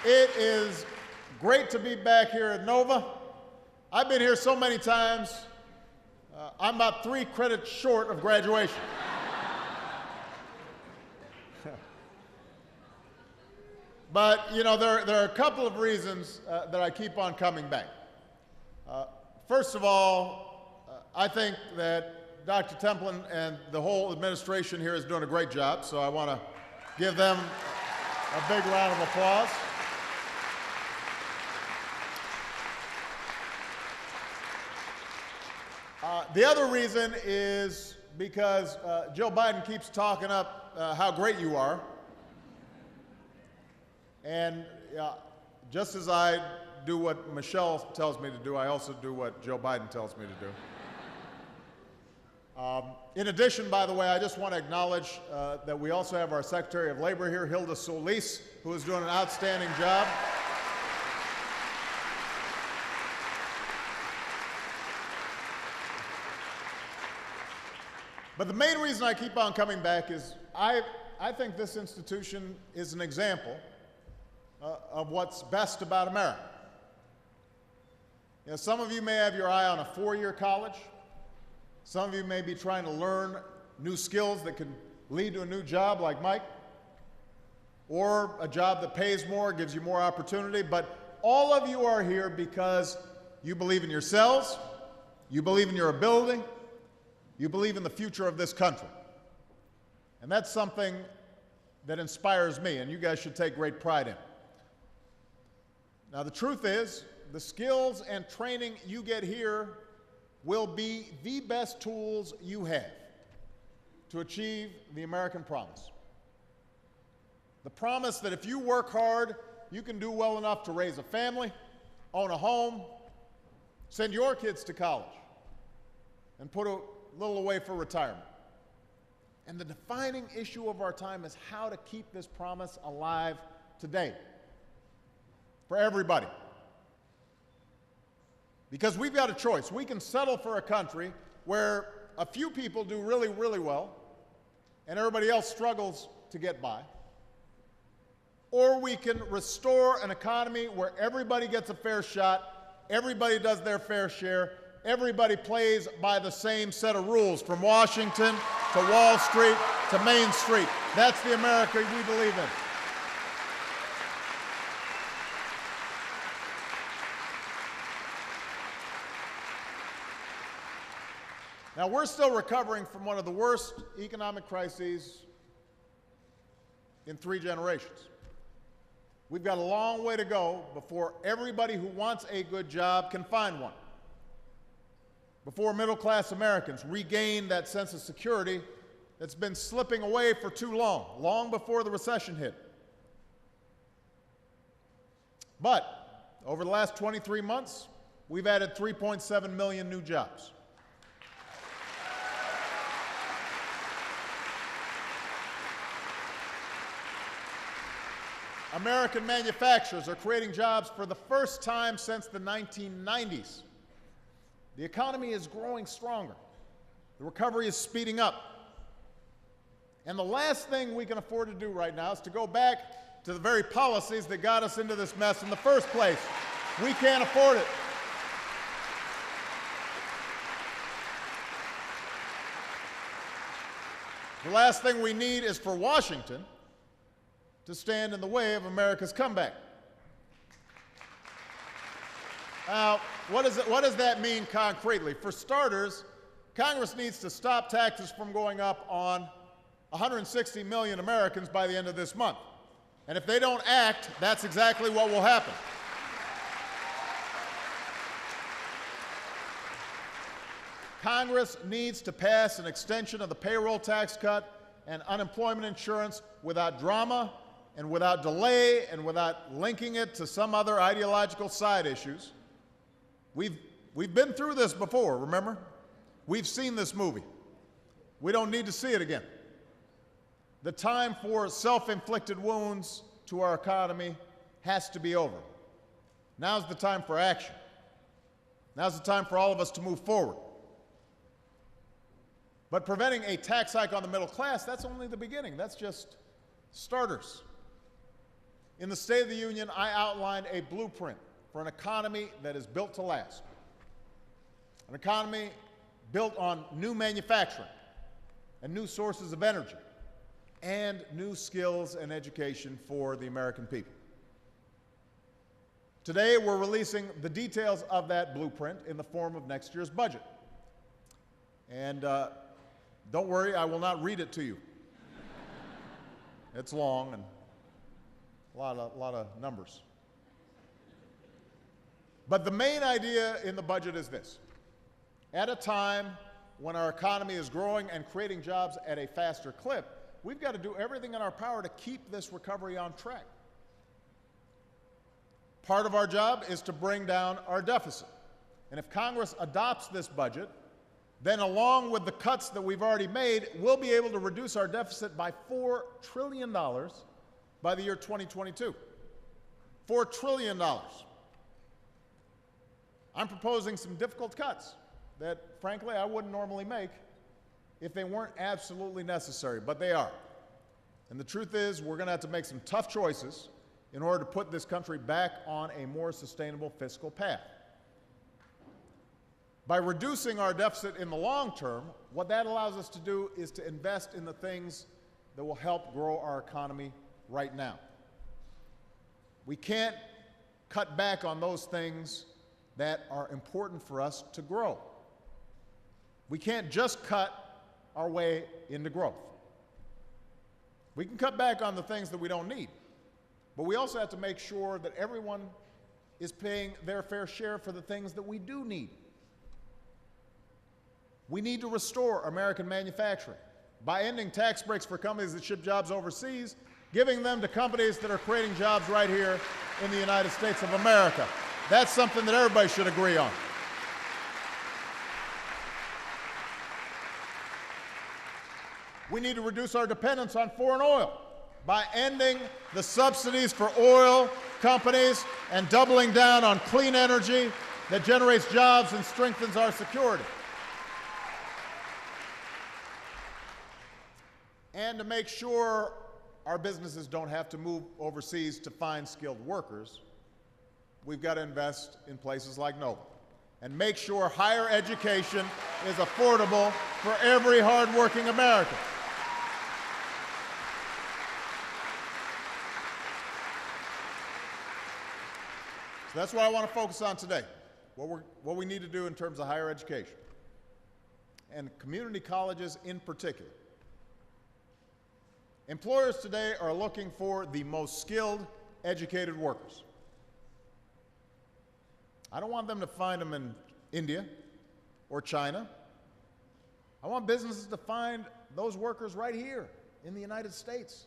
It is great to be back here at Nova. I've been here so many times, I'm about 3 credits short of graduation. But, you know, there are a couple of reasons that I keep on coming back. First of all, I think that Dr. Templin and the whole administration here is doing a great job, so I want to give them a big round of applause. The other reason is because Joe Biden keeps talking up how great you are. And just as I do what Michelle tells me to do, I also do what Joe Biden tells me to do. In addition, by the way, I just want to acknowledge that we also have our Secretary of Labor here, Hilda Solis, who is doing an outstanding job. But the main reason I keep on coming back is I think this institution is an example of what's best about America. You know, some of you may have your eye on a 4-year college. Some of you may be trying to learn new skills that can lead to a new job like Mike, or a job that pays more, gives you more opportunity. But all of you are here because you believe in yourselves, you believe in your ability, you believe in the future of this country. And that's something that inspires me, and you guys should take great pride in. Now, the truth is, the skills and training you get here will be the best tools you have to achieve the American promise. The promise that if you work hard, you can do well enough to raise a family, own a home, send your kids to college, and put a little away for retirement. And the defining issue of our time is how to keep this promise alive today for everybody. Because we've got a choice. We can settle for a country where a few people do really, really well and everybody else struggles to get by. Or we can restore an economy where everybody gets a fair shot, everybody does their fair share, everybody plays by the same set of rules, from Washington to Wall Street to Main Street. That's the America we believe in. Now, we're still recovering from one of the worst economic crises in 3 generations. We've got a long way to go before everybody who wants a good job can find one, before middle-class Americans regain that sense of security that's been slipping away for too long before the recession hit. But over the last 23 months, we've added 3.7 million new jobs. American manufacturers are creating jobs for the first time since the 1990s. The economy is growing stronger. The recovery is speeding up. And the last thing we can afford to do right now is to go back to the very policies that got us into this mess in the first place. We can't afford it. The last thing we need is for Washington to stand in the way of America's comeback. Now, what does that mean concretely? For starters, Congress needs to stop taxes from going up on 160 million Americans by the end of this month. And if they don't act, that's exactly what will happen. Congress needs to pass an extension of the payroll tax cut and unemployment insurance without drama and without delay and without linking it to some other ideological side issues. We've been through this before, remember? We've seen this movie. We don't need to see it again. The time for self-inflicted wounds to our economy has to be over. Now's the time for action. Now's the time for all of us to move forward. But preventing a tax hike on the middle class, that's only the beginning. That's just starters. In the State of the Union, I outlined a blueprint for an economy that is built to last, an economy built on new manufacturing and new sources of energy and new skills and education for the American people. Today, we're releasing the details of that blueprint in the form of next year's budget. And don't worry, I will not read it to you. It's long and a lot of numbers. But the main idea in the budget is this. At a time when our economy is growing and creating jobs at a faster clip, we've got to do everything in our power to keep this recovery on track. Part of our job is to bring down our deficit. And if Congress adopts this budget, then along with the cuts that we've already made, we'll be able to reduce our deficit by $4 trillion by the year 2022. $4 trillion. I'm proposing some difficult cuts that, frankly, I wouldn't normally make if they weren't absolutely necessary, but they are. And the truth is, we're going to have to make some tough choices in order to put this country back on a more sustainable fiscal path. By reducing our deficit in the long term, what that allows us to do is to invest in the things that will help grow our economy right now. We can't cut back on those things that are important for us to grow. We can't just cut our way into growth. We can cut back on the things that we don't need, but we also have to make sure that everyone is paying their fair share for the things that we do need. We need to restore American manufacturing by ending tax breaks for companies that ship jobs overseas, giving them to companies that are creating jobs right here in the United States of America. That's something that everybody should agree on. We need to reduce our dependence on foreign oil by ending the subsidies for oil companies and doubling down on clean energy that generates jobs and strengthens our security. And to make sure our businesses don't have to move overseas to find skilled workers, we've got to invest in places like Nova and make sure higher education is affordable for every hardworking American. So that's what I want to focus on today, what we need to do in terms of higher education, and community colleges in particular. Employers today are looking for the most skilled, educated workers. I don't want them to find them in India or China. I want businesses to find those workers right here in the United States.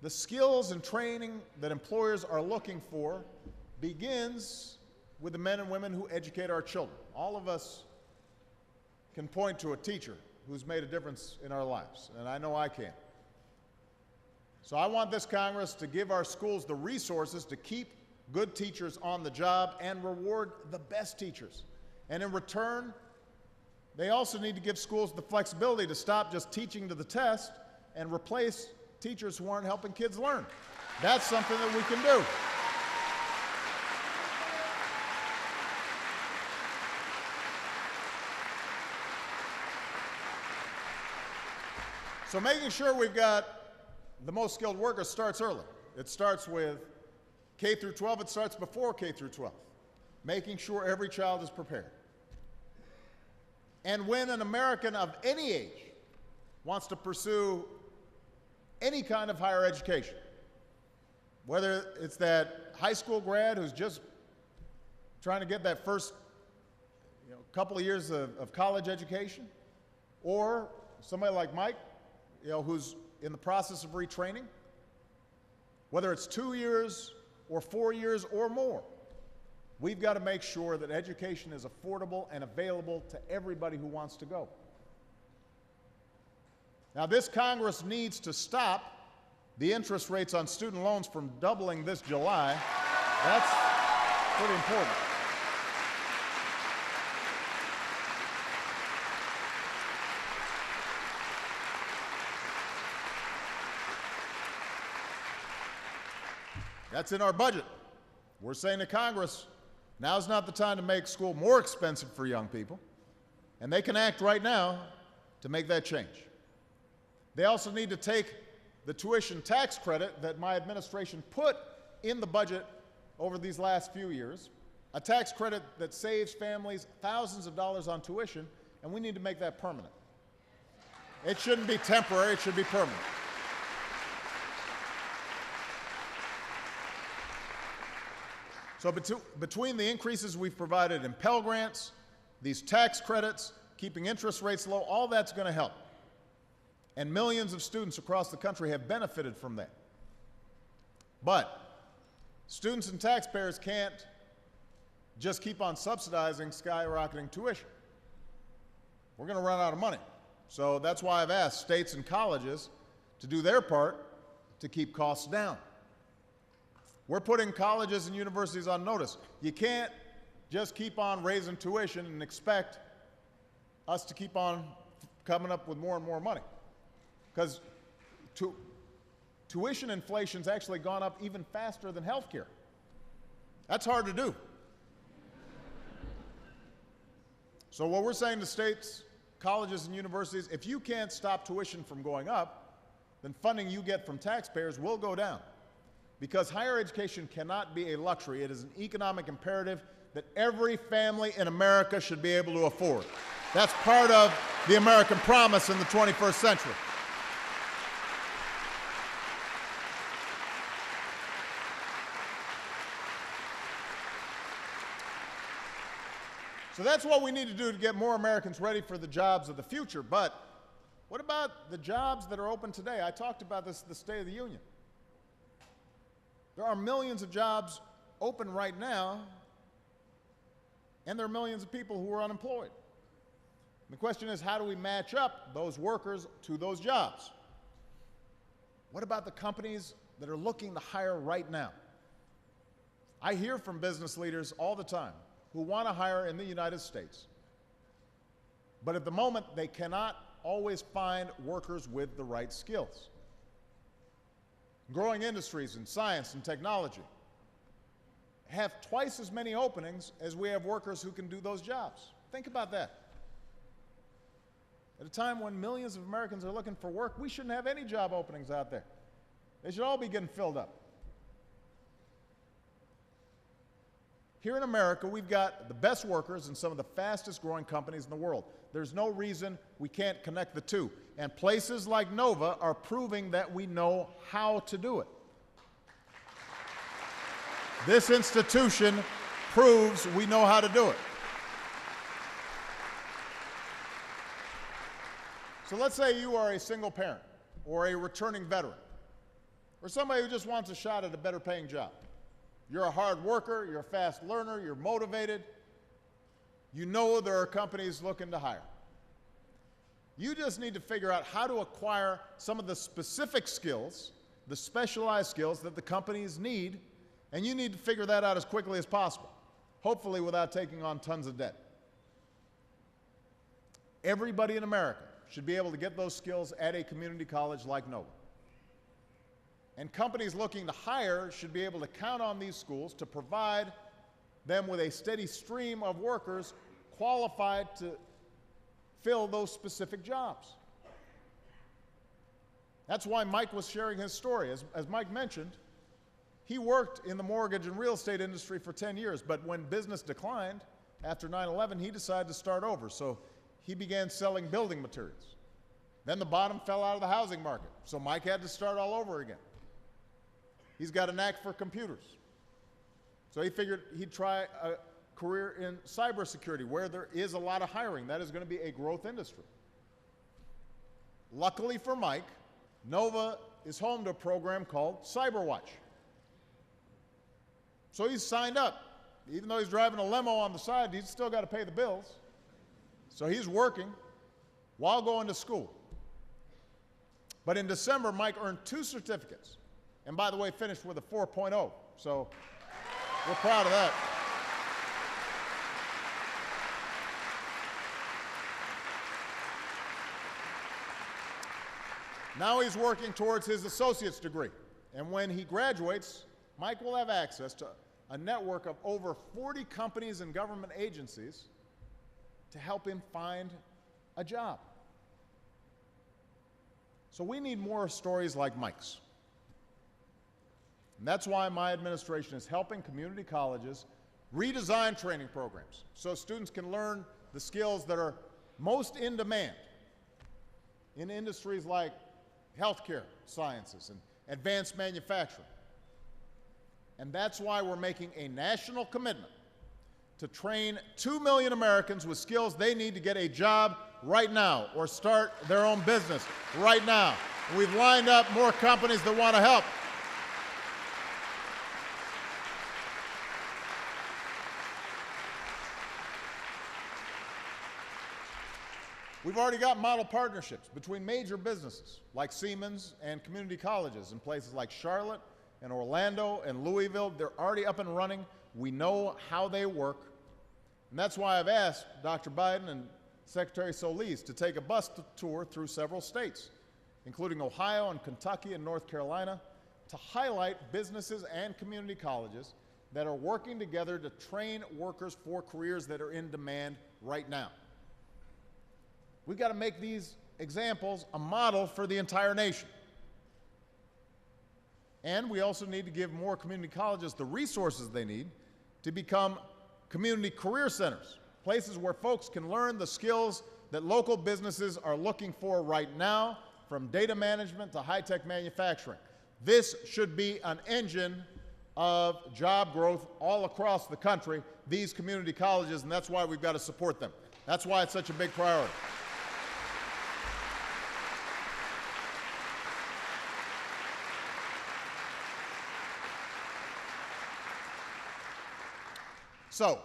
The skills and training that employers are looking for begins with the men and women who educate our children. All of us can point to a teacher who's made a difference in our lives, and I know I can. So I want this Congress to give our schools the resources to keep good teachers on the job and reward the best teachers. And in return, they also need to give schools the flexibility to stop just teaching to the test and replace teachers who aren't helping kids learn. That's something that we can do. So making sure we've got the most skilled workers starts early. It starts with K through 12. It starts before K through 12, making sure every child is prepared. And when an American of any age wants to pursue any kind of higher education, whether it's that high school grad who's just trying to get that first couple of years of college education, or somebody like Mike, who's in the process of retraining, whether it's 2 years or 4 years or more, we've got to make sure that education is affordable and available to everybody who wants to go. Now, this Congress needs to stop the interest rates on student loans from doubling this July. That's pretty important. That's in our budget. We're saying to Congress, now's not the time to make school more expensive for young people, and they can act right now to make that change. They also need to take the tuition tax credit that my administration put in the budget over these last few years, a tax credit that saves families thousands of dollars on tuition, and we need to make that permanent. It shouldn't be temporary, it should be permanent. So between the increases we've provided in Pell Grants, these tax credits, keeping interest rates low, all that's going to help. And millions of students across the country have benefited from that. But students and taxpayers can't just keep on subsidizing skyrocketing tuition. We're going to run out of money. So that's why I've asked states and colleges to do their part to keep costs down. We're putting colleges and universities on notice. You can't just keep on raising tuition and expect us to keep on coming up with more and more money. Because tuition inflation's actually gone up even faster than health care. That's hard to do. So what we're saying to states, colleges, and universities, if you can't stop tuition from going up, then funding you get from taxpayers will go down. Because higher education cannot be a luxury. It is an economic imperative that every family in America should be able to afford. That's part of the American promise in the 21st century. So that's what we need to do to get more Americans ready for the jobs of the future. But what about the jobs that are open today? I talked about this at the State of the Union. There are millions of jobs open right now, and there are millions of people who are unemployed. The question is, how do we match up those workers to those jobs? What about the companies that are looking to hire right now? I hear from business leaders all the time who want to hire in the United States, but at the moment they cannot always find workers with the right skills. Growing industries in science and technology have twice as many openings as we have workers who can do those jobs. Think about that. At a time when millions of Americans are looking for work, we shouldn't have any job openings out there. They should all be getting filled up. Here in America, we've got the best workers and some of the fastest growing companies in the world. There's no reason we can't connect the two. And places like Nova are proving that we know how to do it. This institution proves we know how to do it. So let's say you are a single parent or a returning veteran or somebody who just wants a shot at a better paying job. You're a hard worker, you're a fast learner, you're motivated. You know there are companies looking to hire. You just need to figure out how to acquire some of the specific skills, the specialized skills that the companies need, and you need to figure that out as quickly as possible, hopefully without taking on tons of debt. Everybody in America should be able to get those skills at a community college like Nova. And companies looking to hire should be able to count on these schools to provide them with a steady stream of workers qualified to fill those specific jobs. That's why Mike was sharing his story. As Mike mentioned, he worked in the mortgage and real estate industry for 10 years, but when business declined after 9/11, he decided to start over. So he began selling building materials. Then the bottom fell out of the housing market, so Mike had to start all over again. He's got a knack for computers. So he figured he'd try a career in cybersecurity, where there is a lot of hiring. That is going to be a growth industry. Luckily for Mike, Nova is home to a program called CyberWatch. So he's signed up. Even though he's driving a limo on the side, he's still got to pay the bills. So he's working while going to school. But in December, Mike earned 2 certificates. And by the way, finished with a 4.0. So we're proud of that. Now he's working towards his associate's degree. And when he graduates, Mike will have access to a network of over 40 companies and government agencies to help him find a job. So we need more stories like Mike's. And that's why my administration is helping community colleges redesign training programs so students can learn the skills that are most in demand in industries like healthcare sciences and advanced manufacturing. And that's why we're making a national commitment to train 2 million Americans with skills they need to get a job right now or start their own business right now. And we've lined up more companies that want to help. We've already got model partnerships between major businesses like Siemens and community colleges in places like Charlotte and Orlando and Louisville. They're already up and running. We know how they work. And that's why I've asked Dr. Biden and Secretary Solis to take a bus tour through several states, including Ohio and Kentucky and North Carolina, to highlight businesses and community colleges that are working together to train workers for careers that are in demand right now. We've got to make these examples a model for the entire nation. And we also need to give more community colleges the resources they need to become community career centers, places where folks can learn the skills that local businesses are looking for right now, from data management to high-tech manufacturing. This should be an engine of job growth all across the country, these community colleges, and that's why we've got to support them. That's why it's such a big priority. So,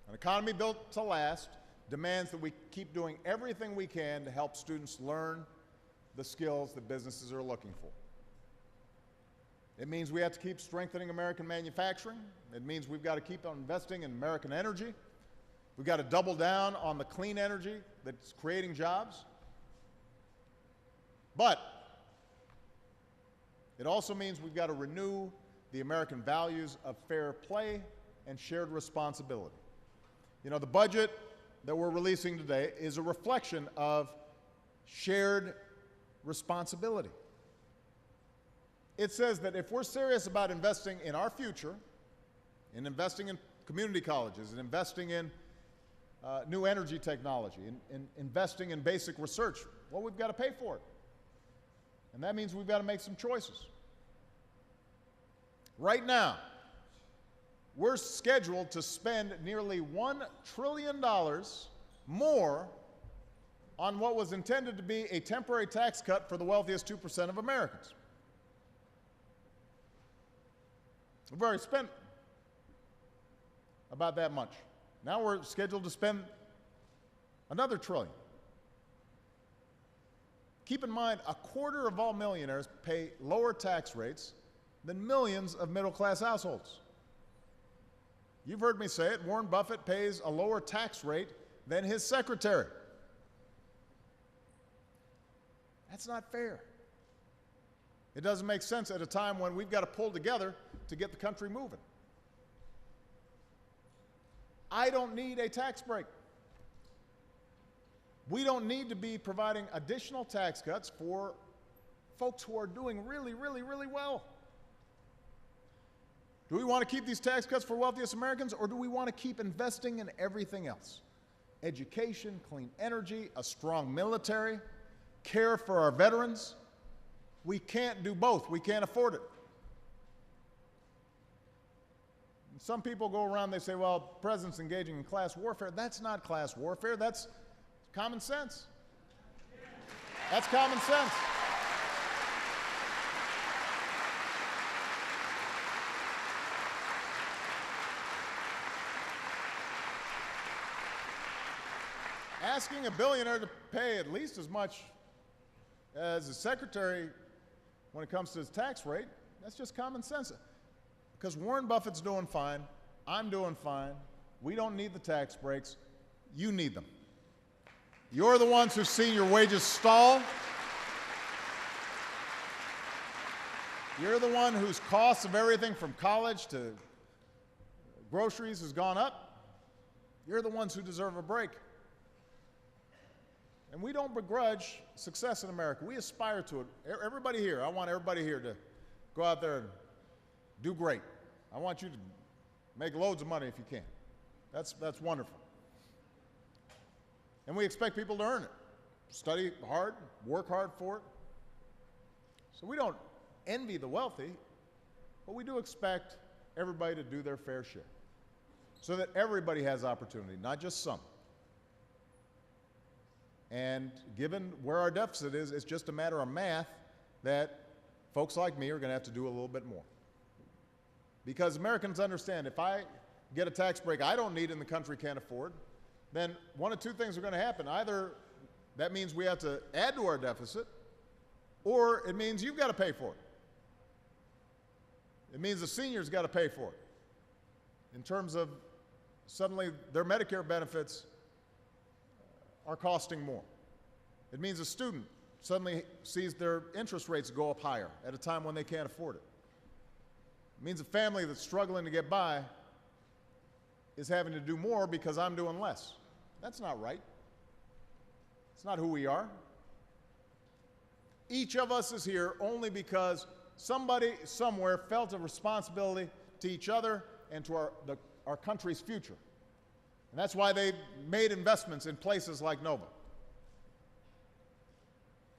an economy built to last demands that we keep doing everything we can to help students learn the skills that businesses are looking for. It means we have to keep strengthening American manufacturing. It means we've got to keep on investing in American energy. We've got to double down on the clean energy that's creating jobs. But it also means we've got to renew the American values of fair play and shared responsibility. You know, the budget that we're releasing today is a reflection of shared responsibility. It says that if we're serious about investing in our future, in investing in community colleges, and investing in new energy technology, and investing in basic research, well, we've got to pay for it. And that means we've got to make some choices. Right now, we're scheduled to spend nearly $1 trillion more on what was intended to be a temporary tax cut for the wealthiest 2% of Americans. We've already spent about that much. Now we're scheduled to spend another $1 trillion. Keep in mind, 1/4 of all millionaires pay lower tax rates than millions of middle-class households. You've heard me say it, Warren Buffett pays a lower tax rate than his secretary. That's not fair. It doesn't make sense at a time when we've got to pull together to get the country moving. I don't need a tax break. We don't need to be providing additional tax cuts for folks who are doing really, really, really well. Do we want to keep these tax cuts for wealthiest Americans, or do we want to keep investing in everything else? Education, clean energy, a strong military, care for our veterans. We can't do both. We can't afford it. Some people go around, they say, well, the president's engaging in class warfare. That's not class warfare. That's common sense. That's common sense. Asking a billionaire to pay at least as much as a secretary when it comes to his tax rate, that's just common sense. Because Warren Buffett's doing fine, I'm doing fine, we don't need the tax breaks, you need them. You're the ones who've seen your wages stall. You're the one whose costs of everything from college to groceries has gone up. You're the ones who deserve a break. And we don't begrudge success in America. We aspire to it. Everybody here, I want everybody here to go out there and do great. I want you to make loads of money if you can. That's wonderful. And we expect people to earn it. Study hard, work hard for it. So we don't envy the wealthy, but we do expect everybody to do their fair share so that everybody has opportunity, not just some. And given where our deficit is, it's just a matter of math that folks like me are going to have to do a little bit more. Because Americans understand if I get a tax break I don't need and the country can't afford, then one of two things are going to happen. Either that means we have to add to our deficit, or it means you've got to pay for it. It means the seniors got to pay for it. In terms of suddenly their Medicare benefits are costing more. It means a student suddenly sees their interest rates go up higher at a time when they can't afford it. It means a family that's struggling to get by is having to do more because I'm doing less. That's not right. It's not who we are. Each of us is here only because somebody somewhere felt a responsibility to each other and to our country's future. And that's why they made investments in places like Nova.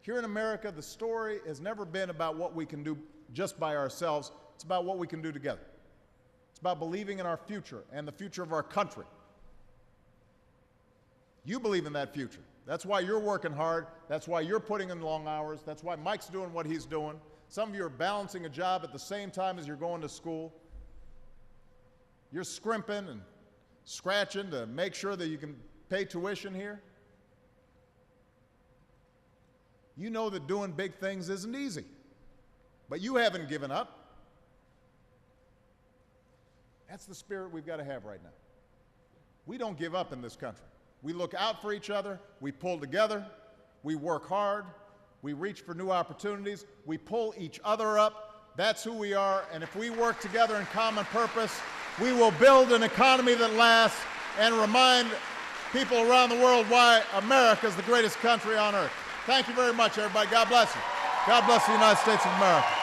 Here in America, the story has never been about what we can do just by ourselves. It's about what we can do together. It's about believing in our future and the future of our country. You believe in that future. That's why you're working hard. That's why you're putting in long hours. That's why Mike's doing what he's doing. Some of you are balancing a job at the same time as you're going to school. You're scrimping and scratching to make sure that you can pay tuition here. You know that doing big things isn't easy, but you haven't given up. That's the spirit we've got to have right now. We don't give up in this country. We look out for each other, we pull together, we work hard, we reach for new opportunities, we pull each other up. That's who we are, and if we work together in common purpose, we will build an economy that lasts and remind people around the world why America is the greatest country on earth. Thank you very much, everybody. God bless you. God bless the United States of America.